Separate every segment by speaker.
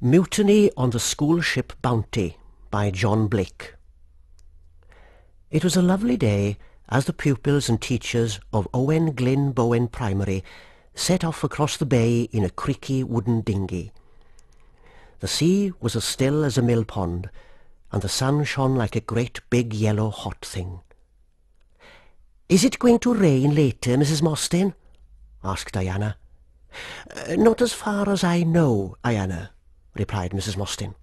Speaker 1: Mutiny on the School Ship Bounty by John Blake. It was a lovely day as the pupils and teachers of Owen Glyn Bowen Primary set off across the bay in a creaky wooden dinghy. The sea was as still as a mill pond, and the sun shone like a great big yellow hot thing. "Is it going to rain later, Mrs. Mostyn?" asked Diana. "Not as far as I know, Diana," replied Mrs. Mostyn.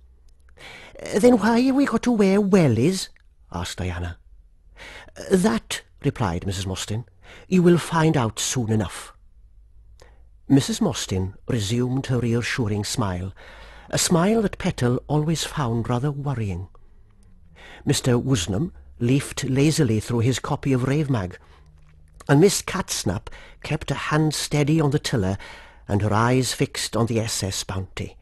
Speaker 1: "Then why have we got to wear wellies?" asked Diana. "That," replied Mrs. Mostyn, "you will find out soon enough." Mrs. Mostyn resumed her reassuring smile, a smile that Petal always found rather worrying. Mr. Woosnam leafed lazily through his copy of Ravemag, and Miss Catsnap kept a hand steady on the tiller and her eyes fixed on the SS Bounty.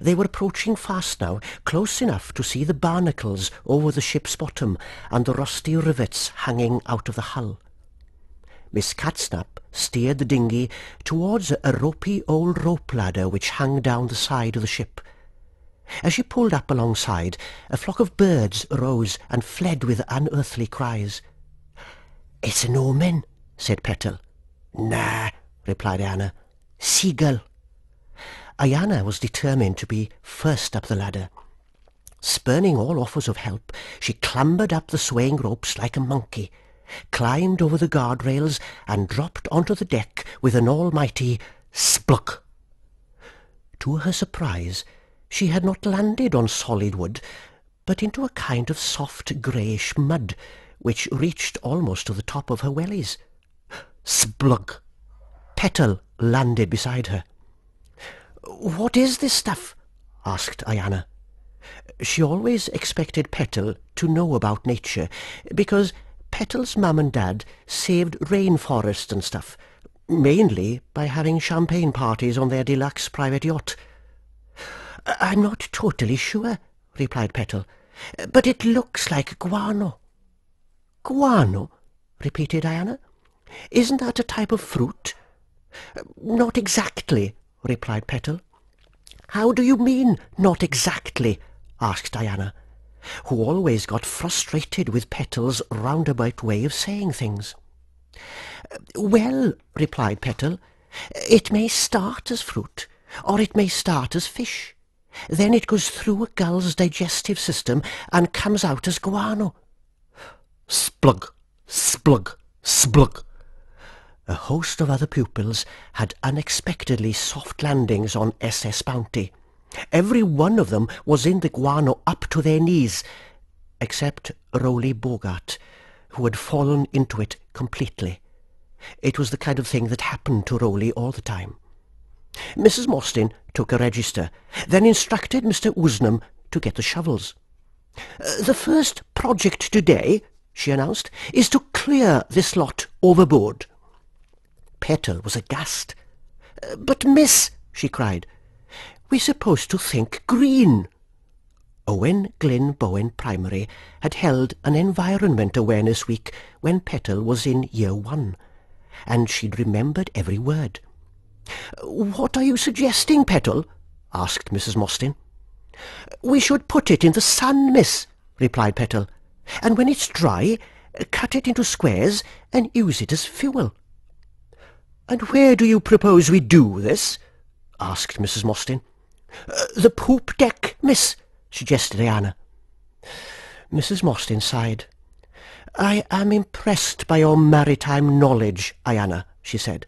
Speaker 1: They were approaching fast now, close enough to see the barnacles over the ship's bottom and the rusty rivets hanging out of the hull. Miss Catsnap steered the dinghy towards a ropey old rope ladder which hung down the side of the ship. As she pulled up alongside, a flock of birds arose and fled with unearthly cries. "It's an omen," said Petal. "Nah," replied Anna. "Seagull." Ayana was determined to be first up the ladder. Spurning all offers of help, she clambered up the swaying ropes like a monkey, climbed over the guardrails, and dropped onto the deck with an almighty spluck. To her surprise, she had not landed on solid wood, but into a kind of soft greyish mud, which reached almost to the top of her wellies. Splug! Petal landed beside her. "What is this stuff?" asked Ayana. She always expected Petal to know about nature, because Petal's mum and dad saved rainforests and stuff, mainly by having champagne parties on their deluxe private yacht. "I'm not totally sure," replied Petal, "but it looks like guano." "Guano?" repeated Ayana. "Isn't that a type of fruit?" "Not exactly," replied Petal. "How do you mean, not exactly?" asked Diana, who always got frustrated with Petal's roundabout way of saying things. "Well," replied Petal, "it may start as fruit, or it may start as fish. Then it goes through a gull's digestive system and comes out as guano." Splug, splug, splug. A host of other pupils had unexpectedly soft landings on SS Bounty. Every one of them was in the guano up to their knees, except Rowley Bogart, who had fallen into it completely. It was the kind of thing that happened to Rowley all the time. Mrs. Mostyn took a register, then instructed Mr. Woosnam to get the shovels. "The first project today," she announced, "is to clear this lot overboard." Petal was aghast. "But, miss," she cried, "we're supposed to think green." Owen Glyn Bowen Primary had held an Environment Awareness Week when Petal was in Year 1, and she'd remembered every word. "What are you suggesting, Petal?" asked Mrs. Mostyn. "We should put it in the sun, miss," replied Petal, "and when it's dry, cut it into squares and use it as fuel." "And where do you propose we do this?" asked Mrs. Mostyn. "The poop deck, miss," suggested Diana. Mrs. Mostyn sighed. "I am impressed by your maritime knowledge, Ayana," she said,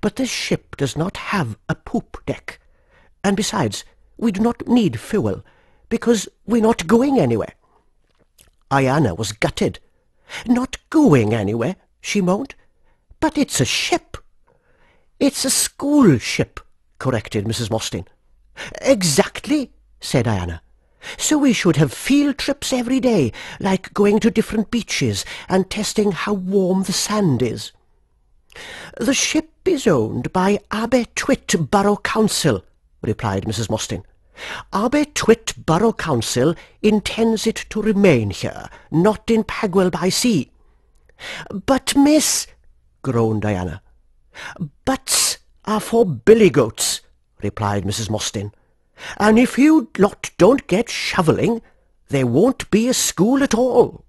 Speaker 1: "but this ship does not have a poop deck. And besides, we do not need fuel, because we're not going anywhere." Ayana was gutted. "Not going anywhere," she moaned. "But it's a ship." "It's a school ship," corrected Mrs. Mostyn. "Exactly," said Diana. "So we should have field trips every day, like going to different beaches and testing how warm the sand is." "The ship is owned by Abertwit Borough Council," replied Mrs. Mostyn. "Abertwit Borough Council intends it to remain here, not in Pagwell by Sea." "But, miss," groaned Diana. "Buts are for billy goats," replied Mrs. Mostyn. And if you lot don't get shovelling, there won't be a school at all.